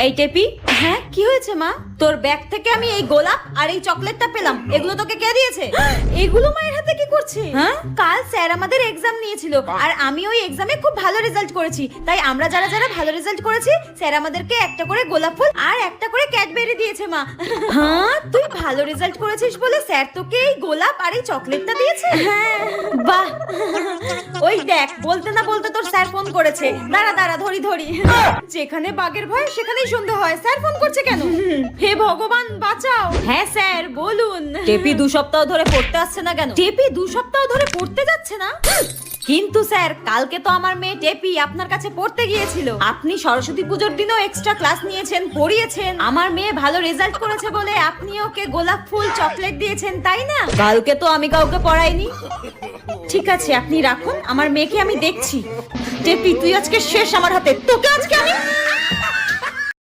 এই টেপি, হ্যাঁ কি হয়েছে মা? তোর ব্যাগ থেকে আমি এই গোলাপ আর এই চকলেটটা পেলাম, এগুলো তোকে কে দিয়েছে? এগুলো মায়ের হাতে কি করছে? হ্যাঁ, কাল স্যার আমাদের এক্সাম নিয়েছিল আর আমি ওই এক্সামে খুব ভালো রেজাল্ট করেছি, তাই আমরা যারা যারা ভালো রেজাল্ট করেছি স্যার আমাদেরকে একটা করে গোলাপ ফুল আর একটা করে ক্যাডবেরি দিয়েছে মা। হ্যাঁ, তুই ভালো রেজাল্ট করেছিস বলে স্যার তোকে এই গোলাপ আর এই চকলেটটা দিয়েছে? হ্যাঁ, বাহ। ওই দেখ, বলতে না বলতে তোর স্যার ফোন করেছে। দাঁড়া দাঁড়া, ধরি ধরি। যেখানে বাঘের ভয় সেখানেই সন্ধ্যা হয়। স্যার ফোন করছে কেন? হে ভগবান বাঁচাও। হ্যাঁ স্যার বলুন। টেপি 2 সপ্তাহ ধরে পড়তে আসছে না কেন? টেপি 2 সপ্তাহ ধরে পড়তে যাচ্ছে না? কিন্তু স্যার, কালকে তো আমার মেয়ে টেপি আপনার কাছে পড়তে গিয়েছিল। আপনি সরস্বতী পুজোর দিনও এক্সট্রা ক্লাস নিয়েছেন, পড়িয়েছেন। আমার মেয়ে ভালো রেজাল্ট করেছে বলে আপনি ওকে গোলাপ ফুল চকলেট দিয়েছেন, তাই না? কালকে তো আমি কাউকে পড়াইনি। ঠিক আছে, আপনি রাখুন, আমার মেয়েকে আমি দেখছি। টেপি তুই আজকে শেষ আমার হাতে, তোকে আজকে আমি